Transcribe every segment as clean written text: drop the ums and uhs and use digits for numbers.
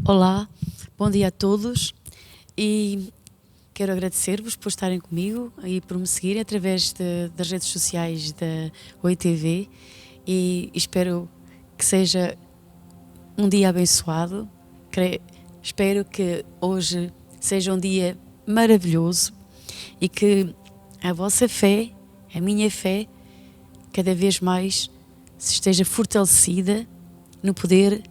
Olá, bom dia a todos e quero agradecer-vos por estarem comigo e por me seguirem através das redes sociais da Oi TV e espero que seja um dia abençoado. Espero que hoje seja um dia maravilhoso e que a vossa fé, a minha fé, cada vez mais se esteja fortalecida no poder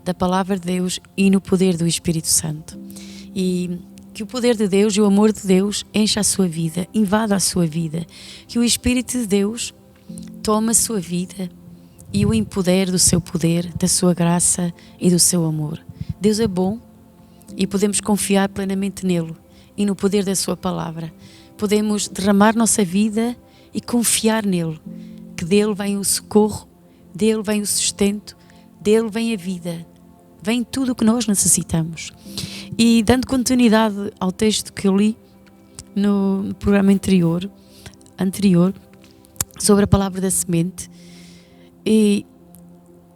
da Palavra de Deus e no poder do Espírito Santo. E que o poder de Deus e o amor de Deus encha a sua vida, invada a sua vida. Que o Espírito de Deus tome a sua vida e o empodere do seu poder, da sua graça e do seu amor. Deus é bom e podemos confiar plenamente nele e no poder da sua palavra. Podemos derramar nossa vida e confiar nele, que dele vem o socorro, dele vem o sustento, dele vem a vida, vem tudo o que nós necessitamos. E dando continuidade ao texto que eu li no programa anterior sobre a palavra da semente, e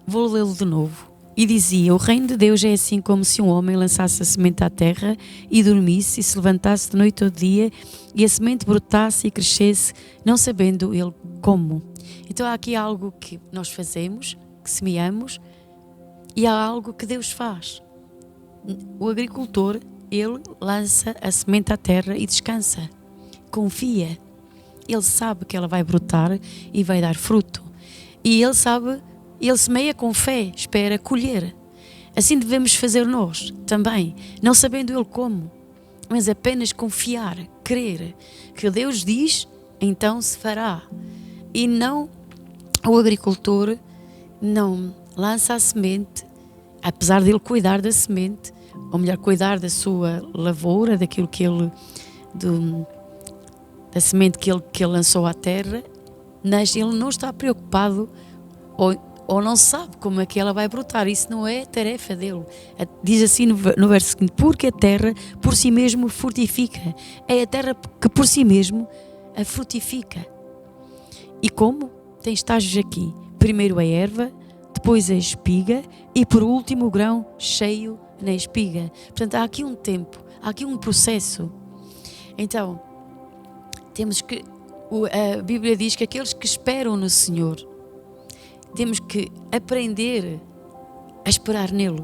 vou lê-lo de novo. E dizia: o reino de Deus é assim como se um homem lançasse a semente à terra e dormisse e se levantasse de noite ou de dia e a semente brotasse e crescesse, não sabendo ele como. Então há aqui algo que nós fazemos, que semeamos, e há algo que Deus faz. O agricultor, ele lança a semente à terra e descansa, confia. Ele sabe que ela vai brotar e vai dar fruto. E ele semeia com fé, espera colher. Assim devemos fazer nós também, não sabendo ele como, mas apenas confiar, crer que Deus diz, então se fará. E não, o agricultor não lança a semente, apesar de ele cuidar da semente, ou melhor, cuidar da sua lavoura, daquilo que ele, da semente que ele lançou à terra, mas ele não está preocupado ou não sabe como é que ela vai brotar. Isso não é tarefa dele. Diz assim no verso seguinte: porque a terra por si mesmo frutifica. É a terra que por si mesmo a frutifica. E como? Tem estágios aqui. Primeiro a erva, depois a espiga e por último o grão cheio na espiga. Portanto, há aqui um tempo, há aqui um processo. Então, temos que, a Bíblia diz que aqueles que esperam no Senhor, temos que aprender a esperar nele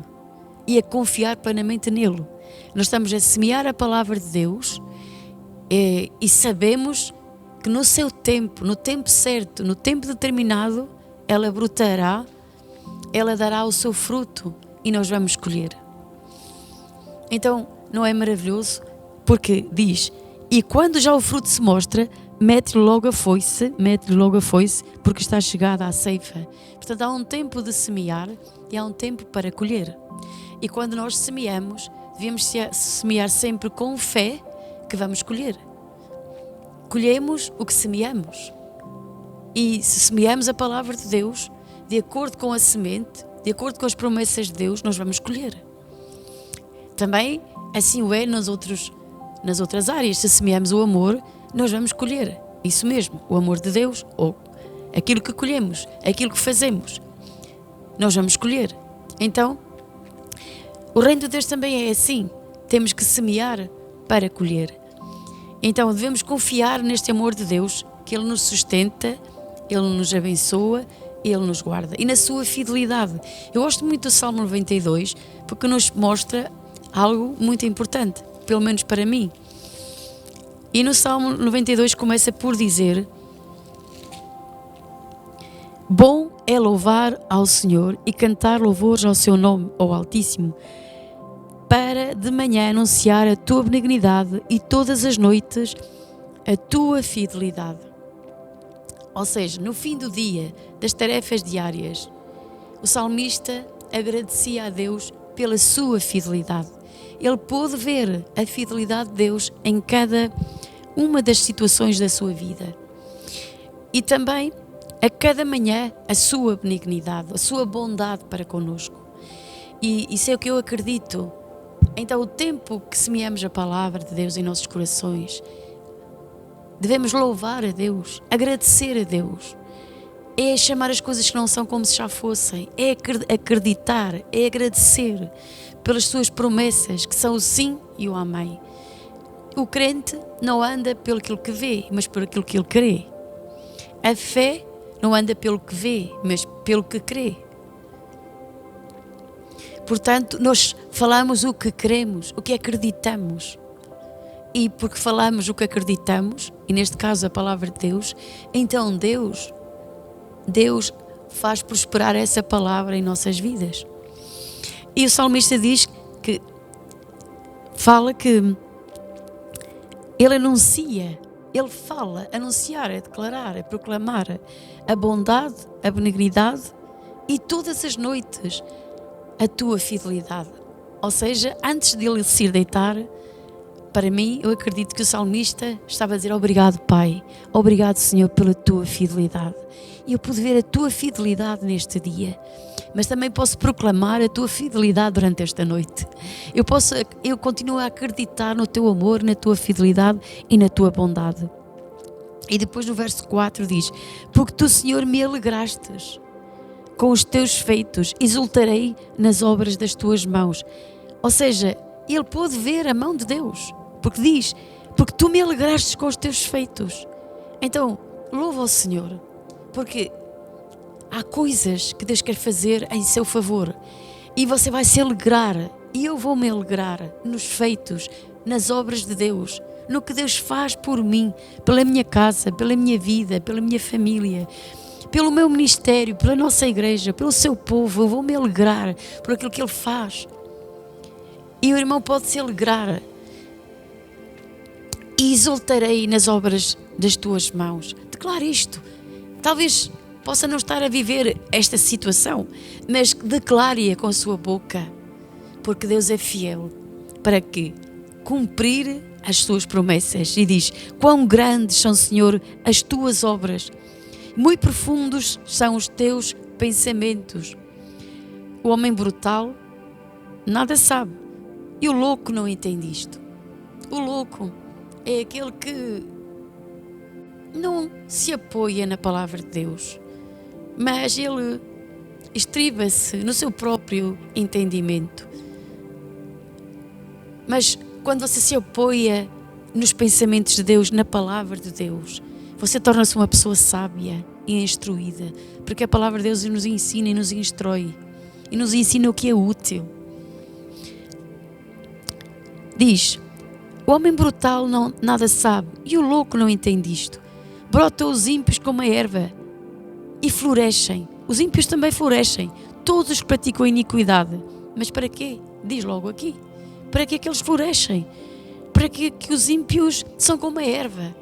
e a confiar plenamente nele. Nós estamos a semear a palavra de Deus e sabemos que no seu tempo, no tempo certo, no tempo determinado, ela brotará, ela dará o seu fruto e nós vamos colher. Então, não é maravilhoso? Porque diz: e quando já o fruto se mostra, mete-lhe logo a foice, porque está chegada à ceifa. Portanto, há um tempo de semear e há um tempo para colher. E quando nós semeamos, devemos semear sempre com fé que vamos colher. Colhemos o que semeamos. E se semeamos a palavra de Deus, de acordo com a semente, de acordo com as promessas de Deus, nós vamos colher. Também assim o é nas outras áreas. Se semeamos o amor, nós vamos colher. Isso mesmo, o amor de Deus, ou aquilo que colhemos, aquilo que fazemos, nós vamos colher. Então, o reino de Deus também é assim. Temos que semear para colher. Então, devemos confiar neste amor de Deus, que Ele nos sustenta, Ele nos abençoa, Ele nos guarda. E na sua fidelidade. Eu gosto muito do Salmo 92, porque nos mostra algo muito importante, pelo menos para mim. E no Salmo 92 começa por dizer: bom é louvar ao Senhor e cantar louvores ao seu nome, ao Altíssimo, para de manhã anunciar a tua benignidade e todas as noites a tua fidelidade. Ou seja, no fim do dia, das tarefas diárias, o salmista agradecia a Deus pela sua fidelidade. Ele pôde ver a fidelidade de Deus em cada uma das situações da sua vida. E também, a cada manhã, a sua benignidade, a sua bondade para connosco. E isso é o que eu acredito. Então, o tempo que semeamos a palavra de Deus em nossos corações, devemos louvar a Deus, agradecer a Deus. é chamar as coisas que não são como se já fossem, é acreditar, é agradecer pelas suas promessas, que são o sim e o amém. O crente não anda pelo aquilo que vê, mas por aquilo que ele crê. A fé não anda pelo que vê, mas pelo que crê. Portanto, nós falamos o que queremos, o que acreditamos. E porque falamos o que acreditamos, e neste caso a palavra de Deus, então Deus faz prosperar essa palavra em nossas vidas. E o salmista diz que fala que ele anuncia, ele fala, anunciar, declarar, proclamar a bondade, a benignidade e todas as noites a tua fidelidade. Ou seja, antes de ele se ir deitar, para mim, eu acredito que o salmista estava a dizer: obrigado, Pai, obrigado, Senhor, pela tua fidelidade. E eu pude ver a tua fidelidade neste dia, mas também posso proclamar a tua fidelidade durante esta noite. Eu continuo a acreditar no teu amor, na tua fidelidade e na tua bondade. E depois no verso 4 diz: porque tu, Senhor, me alegrastes com os teus feitos, exultarei nas obras das tuas mãos. Ou seja, ele pôde ver a mão de Deus, porque diz: porque tu me alegrastes com os teus feitos. Então, louva ao Senhor, porque há coisas que Deus quer fazer em seu favor, e você vai se alegrar, e eu vou me alegrar nos feitos, nas obras de Deus, no que Deus faz por mim, pela minha casa, pela minha vida, pela minha família, pelo meu ministério, pela nossa igreja, pelo seu povo. Eu vou me alegrar por aquilo que Ele faz. E o irmão pode se alegrar. E exultarei nas obras das tuas mãos. Declare isto. Talvez possa não estar a viver esta situação, mas declare-a com a sua boca, porque Deus é fiel para que cumprir as suas promessas. E diz: quão grandes são, Senhor, as tuas obras, muito profundos são os teus pensamentos. O homem brutal nada sabe, e o louco não entende isto. O louco é aquele que não se apoia na palavra de Deus, mas ele estriba-se no seu próprio entendimento. Mas quando você se apoia nos pensamentos de Deus, na palavra de Deus, você torna-se uma pessoa sábia e instruída, porque a palavra de Deus nos ensina e nos instrui, e nos ensina o que é útil. Diz: o homem brutal nada sabe, e o louco não entende isto. Brotam os ímpios como a erva e florescem. Os ímpios também florescem, todos os que praticam a iniquidade. Mas para quê? Diz logo aqui. Para que é que eles florescem? Para que os ímpios são como a erva,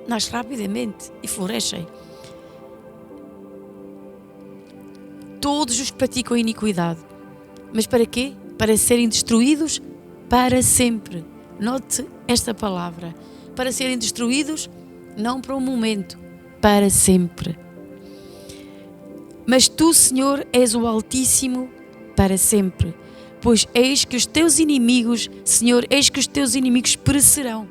nascem rapidamente e florescem. Todos os que praticam a iniquidade. Mas para quê? Para serem destruídos para sempre. Note esta palavra: para serem destruídos, não para um momento, para sempre. Mas tu, Senhor, és o Altíssimo para sempre, pois eis que os teus inimigos, Senhor, eis que os teus inimigos perecerão.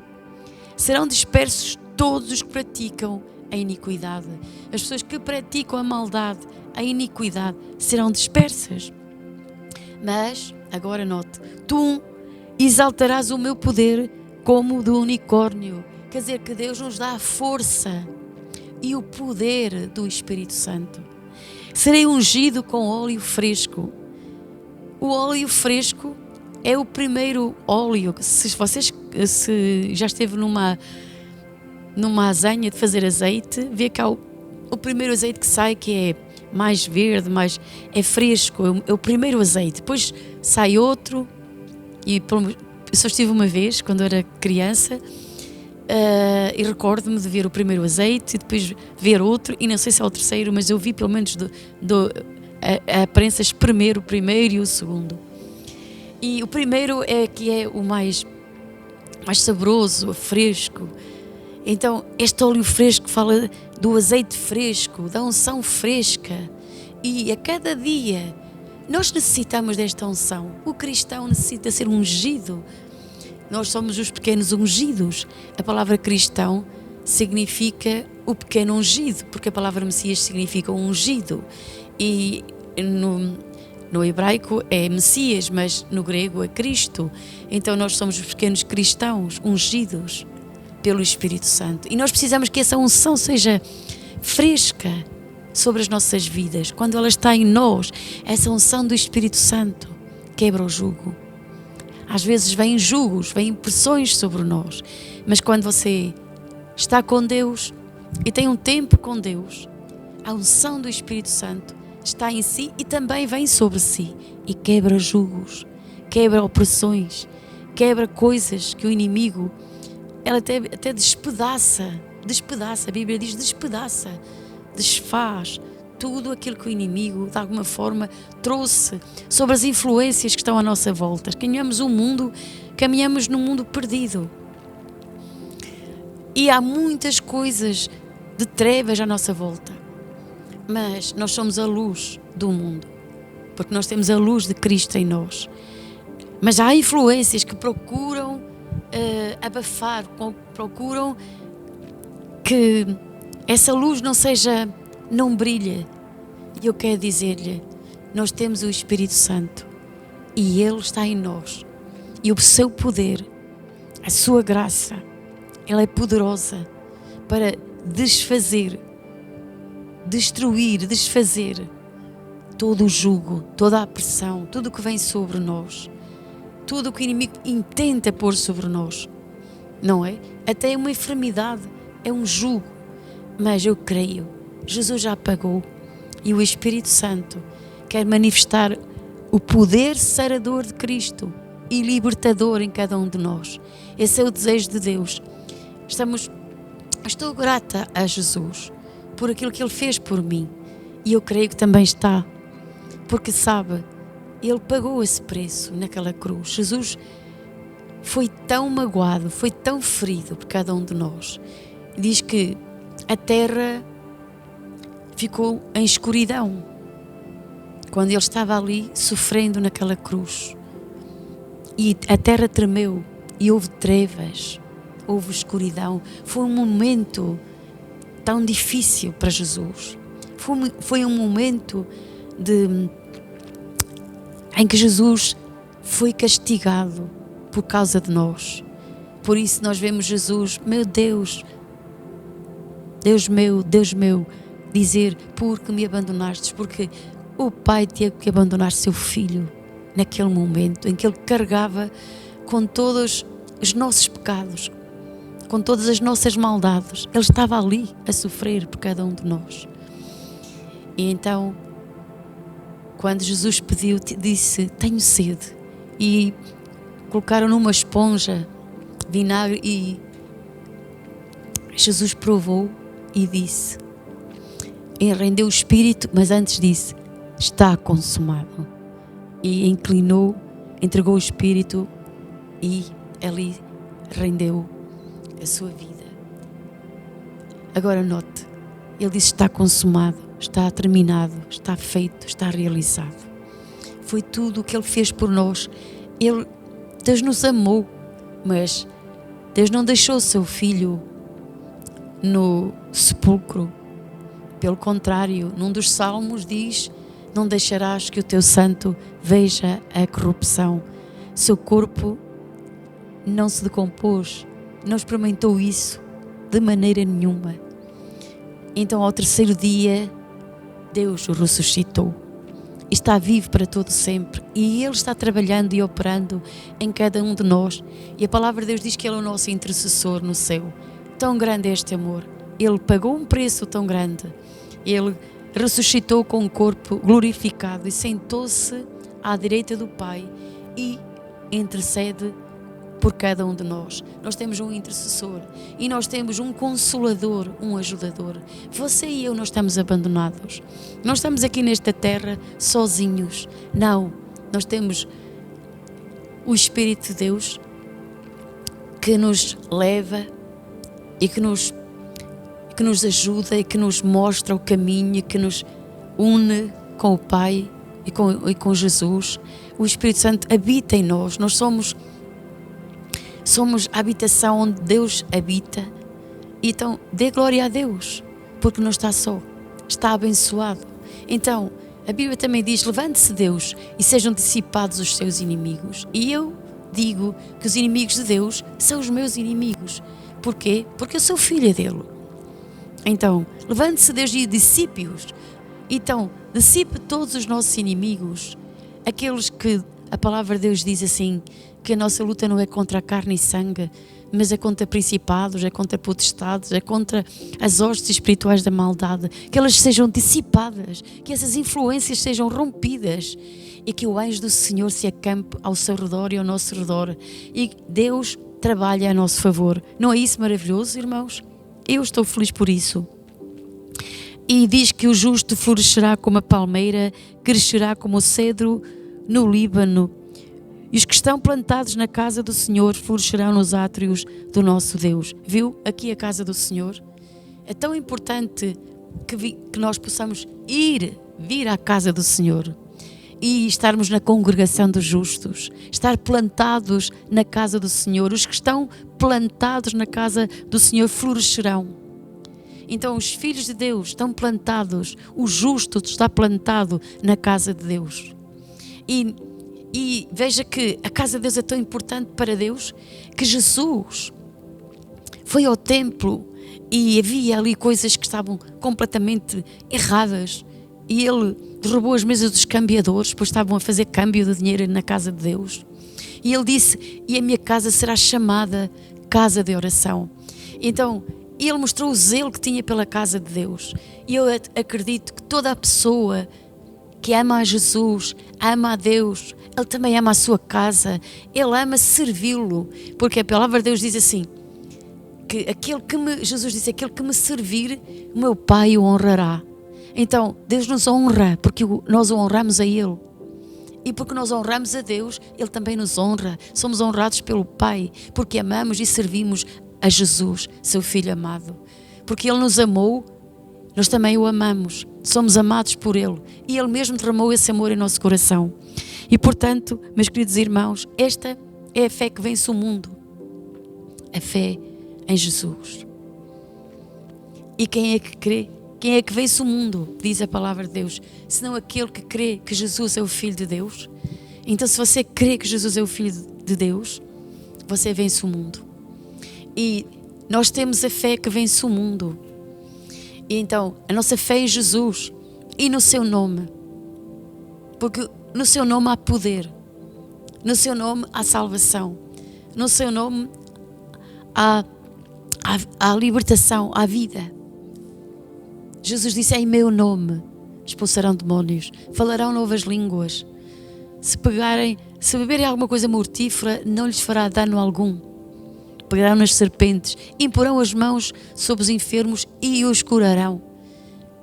Serão dispersos todos os que praticam a iniquidade. As pessoas que praticam a maldade, a iniquidade, serão dispersas. Mas, agora note, tu exaltarás o meu poder como o do unicórnio. Quer dizer que Deus nos dá a força e o poder do Espírito Santo. Serei ungido com óleo fresco. O óleo fresco é o primeiro óleo. Se já esteve numa azenha de fazer azeite, vê que há o primeiro azeite que sai, que é mais verde, é fresco, é o primeiro azeite. Depois sai outro, e eu só estive uma vez, quando era criança, e recordo-me de ver o primeiro azeite e depois ver outro, e não sei se é o terceiro, mas eu vi pelo menos a prensa espremer o primeiro e o segundo. E o primeiro é que é o mais saboroso, fresco. Então este óleo fresco fala do azeite fresco, da unção fresca, e a cada dia nós necessitamos desta unção. O cristão necessita ser ungido. Nós somos os pequenos ungidos. A palavra cristão significa o pequeno ungido, porque a palavra Messias significa ungido. E no hebraico é Messias, mas no grego é Cristo. Então nós somos os pequenos cristãos ungidos pelo Espírito Santo. E nós precisamos que essa unção seja fresca sobre as nossas vidas. Quando ela está em nós, essa unção do Espírito Santo quebra o jugo. Às vezes vêm jugos, vêm pressões sobre nós, mas quando você está com Deus e tem um tempo com Deus, a unção do Espírito Santo está em si e também vem sobre si e quebra jugos, quebra opressões, quebra coisas que o inimigo, ela até despedaça, a Bíblia diz despedaça, desfaz tudo aquilo que o inimigo de alguma forma trouxe sobre as influências que estão à nossa volta. Caminhamos num mundo perdido e há muitas coisas de trevas à nossa volta, mas nós somos a luz do mundo, porque nós temos a luz de Cristo em nós. Mas há influências que procuram abafar, procuram que essa luz não brilhe. E eu quero dizer-lhe, nós temos o Espírito Santo e Ele está em nós. E o seu poder, a sua graça, ela é poderosa para desfazer, destruir, desfazer todo o jugo, toda a pressão, tudo o que vem sobre nós, tudo o que o inimigo intenta pôr sobre nós, não é? Até uma enfermidade é um jugo, mas eu creio, Jesus já pagou e o Espírito Santo quer manifestar o poder sarador de Cristo e libertador em cada um de nós. Esse é o desejo de Deus. Estou grata a Jesus por aquilo que Ele fez por mim e eu creio que também está, porque sabe, Ele pagou esse preço naquela cruz. Jesus foi tão magoado, foi tão ferido por cada um de nós. Diz que a terra ficou em escuridão quando Ele estava ali sofrendo naquela cruz, e a terra tremeu e houve trevas, houve escuridão. Foi um momento tão difícil para Jesus, foi um momento em que Jesus foi castigado por causa de nós. Por isso nós vemos Jesus, meu Deus, Deus meu, dizer, por que me abandonastes? Porque o Pai teve que abandonar seu Filho naquele momento em que Ele carregava com todos os nossos pecados, com todas as nossas maldades. Ele estava ali a sofrer por cada um de nós. E então, quando Jesus pediu, disse, tenho sede, e colocaram numa esponja vinagre e Jesus provou e disse, e rendeu o espírito, mas antes disse, está consumado, e inclinou, entregou o espírito e ali rendeu a sua vida. Agora note, ele disse, está consumado, está terminado, está feito, está realizado. Foi tudo o que Ele fez por nós. Deus nos amou, mas Deus não deixou o seu Filho no sepulcro. Pelo contrário, num dos salmos diz, não deixarás que o teu santo veja a corrupção. Seu corpo não se decompôs, não experimentou isso de maneira nenhuma. Então, ao terceiro dia, Deus o ressuscitou. Está vivo para todo sempre e Ele está trabalhando e operando em cada um de nós. E a palavra de Deus diz que Ele é o nosso intercessor no céu. Tão grande é este amor. Ele pagou um preço tão grande. Ele ressuscitou com um corpo glorificado e sentou-se à direita do Pai e intercede por cada um de nós. Nós temos um intercessor e nós temos um consolador, um ajudador. Você e eu não estamos abandonados. Não estamos aqui nesta terra sozinhos. Não, nós temos o Espírito de Deus que nos leva e que nos ajuda e que nos mostra o caminho e que nos une com o Pai e com Jesus. O Espírito Santo habita em nós. Nós somos a habitação onde Deus habita Então, dê glória a Deus, porque não está só, está abençoado. Então, a Bíblia também diz: levante-se Deus e sejam dissipados os seus inimigos. E eu digo que os inimigos de Deus são os meus inimigos. Porquê? Porque eu sou filha dele. Então, levante-se Deus e dissipe-os. Então, dissipe todos os nossos inimigos, aqueles que a palavra de Deus diz assim, que a nossa luta não é contra a carne e sangue, mas é contra principados, é contra potestades, é contra as hostes espirituais da maldade, que elas sejam dissipadas, que essas influências sejam rompidas e que o anjo do Senhor se acampe ao seu redor e ao nosso redor e Deus trabalha a nosso favor. Não é isso maravilhoso, irmãos? Eu estou feliz por isso. E diz que o justo florescerá como a palmeira, crescerá como o cedro no Líbano. E os que estão plantados na casa do Senhor florescerão nos átrios do nosso Deus. Viu? Aqui a casa do Senhor. É tão importante que nós possamos vir à casa do Senhor e estarmos na congregação dos justos, estar plantados na casa do Senhor. Os que estão plantados na casa do Senhor florescerão. Então os filhos de Deus estão plantados, o justo está plantado na casa de Deus. E veja que a casa de Deus é tão importante para Deus que Jesus foi ao templo e havia ali coisas que estavam completamente erradas e ele derrubou as mesas dos cambiadores, pois estavam a fazer câmbio de dinheiro na casa de Deus. E ele disse: e a minha casa será chamada casa de oração. Então ele mostrou o zelo que tinha pela casa de Deus. E eu acredito que toda a pessoa que ama a Jesus, ama a Deus, ele também ama a sua casa, ele ama servi-lo, porque a palavra de Deus diz assim, que Jesus disse, aquele que me servir, o meu Pai o honrará. Então, Deus nos honra, porque nós o honramos a Ele. E porque nós honramos a Deus, Ele também nos honra. Somos honrados pelo Pai, porque amamos e servimos a Jesus, seu Filho amado. Porque Ele nos amou, nós também o amamos. Somos amados por Ele. E Ele mesmo derramou esse amor em nosso coração. E portanto, meus queridos irmãos, esta é a fé que vence o mundo. A fé em Jesus. E quem é que crê? Quem é que vence o mundo? Diz a palavra de Deus. Senão aquele que crê que Jesus é o Filho de Deus. Então se você crê que Jesus é o Filho de Deus, você vence o mundo. E nós temos a fé que vence o mundo. E então, a nossa fé em Jesus e no seu nome. Porque no seu nome há poder. No seu nome há salvação. No seu nome há libertação, há vida. Jesus disse, em meu nome expulsarão demónios, falarão novas línguas. Se beberem alguma coisa mortífera, não lhes fará dano algum. Pegarão nas serpentes, imporão as mãos sobre os enfermos e os curarão.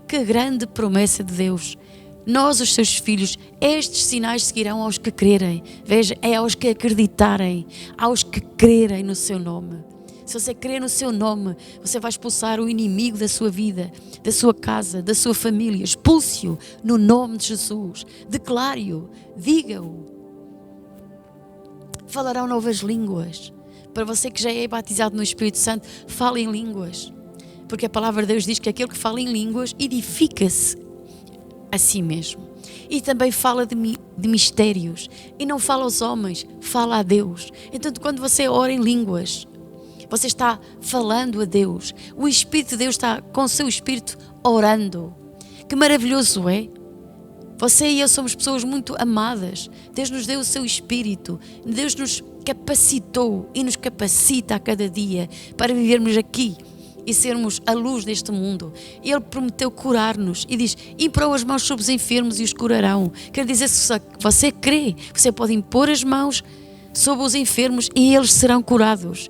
Que grande promessa de Deus! Nós, os seus filhos, estes sinais seguirão aos que crerem. Veja, é aos que acreditarem, aos que crerem no seu nome. Se você crer no seu nome, você vai expulsar o inimigo da sua vida, da sua casa, da sua família. Expulse-o no nome de Jesus. Declare-o, diga-o. Falarão novas línguas. Para você que já é batizado no Espírito Santo, fale em línguas. Porque a palavra de Deus diz que aquele que fala em línguas edifica-se a si mesmo. E também fala de mistérios. E não fala aos homens, fala a Deus. Então, quando você ora em línguas, você está falando a Deus. O Espírito de Deus está com o seu Espírito orando. Que maravilhoso é! Você e eu somos pessoas muito amadas. Deus nos deu o seu Espírito. Deus nos capacitou e nos capacita a cada dia para vivermos aqui e sermos a luz deste mundo. Ele prometeu curar-nos e diz, imporão as mãos sobre os enfermos e os curarão. Quer dizer, se você crê, você pode impor as mãos sobre os enfermos e eles serão curados.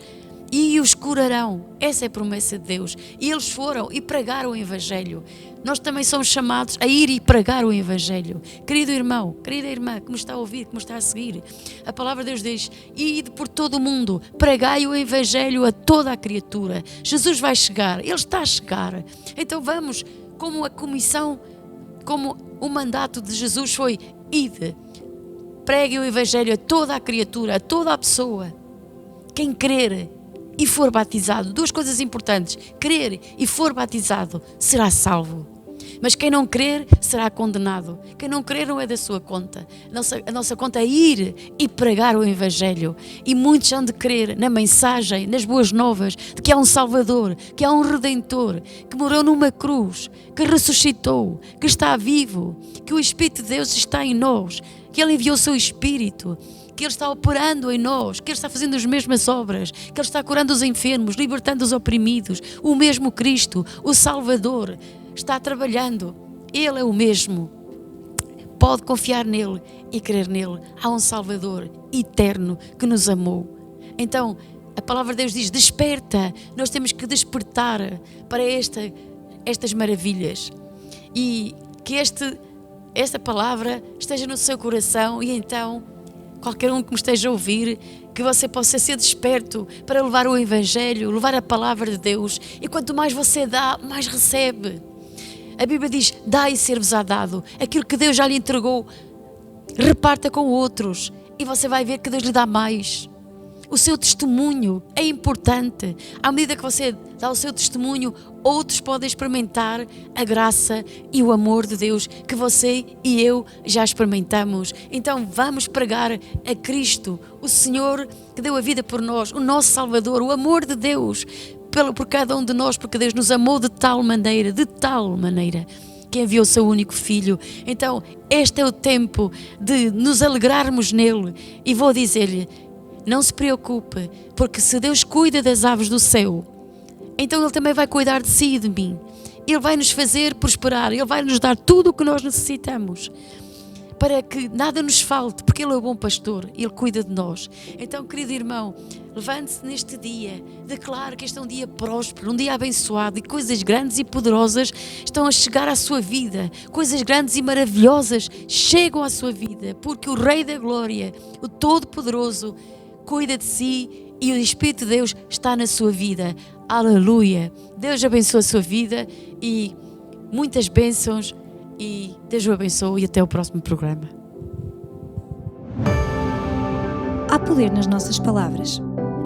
E os curarão. Essa é a promessa de Deus. E eles foram e pregaram o Evangelho. Nós também somos chamados a ir e pregar o Evangelho. Querido irmão, querida irmã, que me está a ouvir, que me está a seguir, a palavra de Deus diz, ide por todo o mundo, pregai o Evangelho a toda a criatura. Jesus vai chegar, Ele está a chegar. Então vamos, como a comissão, como o mandato de Jesus foi, ide, pregue o Evangelho a toda a criatura, a toda a pessoa. Quem crer, e for batizado, duas coisas importantes, crer e for batizado, será salvo. Mas quem não crer será condenado. Quem não crer não é da sua conta. A nossa conta é ir e pregar o Evangelho. E muitos hão de crer na mensagem, nas boas novas, de que há um Salvador, que há um Redentor, que morreu numa cruz, que ressuscitou, que está vivo, que o Espírito de Deus está em nós, que Ele enviou o seu Espírito, que Ele está operando em nós, que Ele está fazendo as mesmas obras, que Ele está curando os enfermos, libertando os oprimidos. O mesmo Cristo, o Salvador, está trabalhando. Ele é o mesmo. Pode confiar nele e crer nele. Há um Salvador eterno que nos amou. Então, a palavra de Deus diz, desperta. Nós temos que despertar para estas maravilhas. E que esta palavra esteja no seu coração e então, qualquer um que me esteja a ouvir, que você possa ser desperto para levar o Evangelho, levar a palavra de Deus. E quanto mais você dá, mais recebe. A Bíblia diz, dá e ser-vos-á dado. Aquilo que Deus já lhe entregou, reparta com outros. E você vai ver que Deus lhe dá mais. O seu testemunho é importante. À medida que você dá o seu testemunho, outros podem experimentar a graça e o amor de Deus que você e eu já experimentamos. Então vamos pregar a Cristo, o Senhor que deu a vida por nós, o nosso Salvador, o amor de Deus por cada um de nós, porque Deus nos amou de tal maneira, que enviou o seu único Filho. Então este é o tempo de nos alegrarmos nele. E vou dizer-lhe, não se preocupe, porque se Deus cuida das aves do céu, então Ele também vai cuidar de si e de mim. Ele vai nos fazer prosperar, Ele vai nos dar tudo o que nós necessitamos, para que nada nos falte, porque Ele é o bom pastor, Ele cuida de nós. Então, querido irmão, levante-se neste dia, declare que este é um dia próspero, um dia abençoado, e coisas grandes e poderosas estão a chegar à sua vida, coisas grandes e maravilhosas chegam à sua vida, porque o Rei da Glória, o Todo-Poderoso, cuida de si e o Espírito de Deus está na sua vida. Aleluia! Deus abençoe a sua vida e muitas bênçãos, e Deus o abençoe e até o próximo programa. Há poder nas nossas palavras.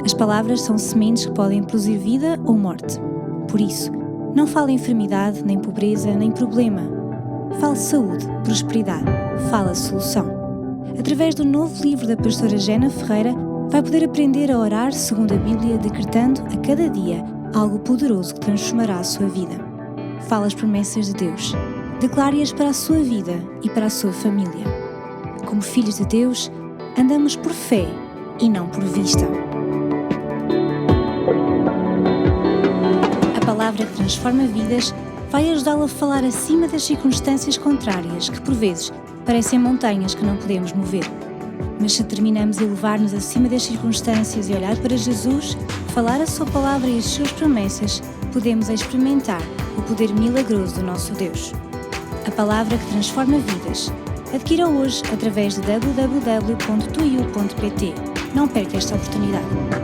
As palavras são sementes que podem produzir vida ou morte. Por isso, não fale enfermidade, nem pobreza, nem problema. Fale saúde, prosperidade. Fale solução. Através do novo livro da pastora Jena Ferreira, vai poder aprender a orar segundo a Bíblia, decretando a cada dia algo poderoso que transformará a sua vida. Fale as promessas de Deus. Declare-as para a sua vida e para a sua família. Como filhos de Deus, andamos por fé e não por vista. A palavra que transforma vidas vai ajudá-lo a falar acima das circunstâncias contrárias que, por vezes, parecem montanhas que não podemos mover. Mas se terminamos a elevar-nos acima das circunstâncias e olhar para Jesus, falar a sua palavra e as suas promessas, podemos experimentar o poder milagroso do nosso Deus. A palavra que transforma vidas. Adquira hoje através de www.tuiu.pt. Não perca esta oportunidade.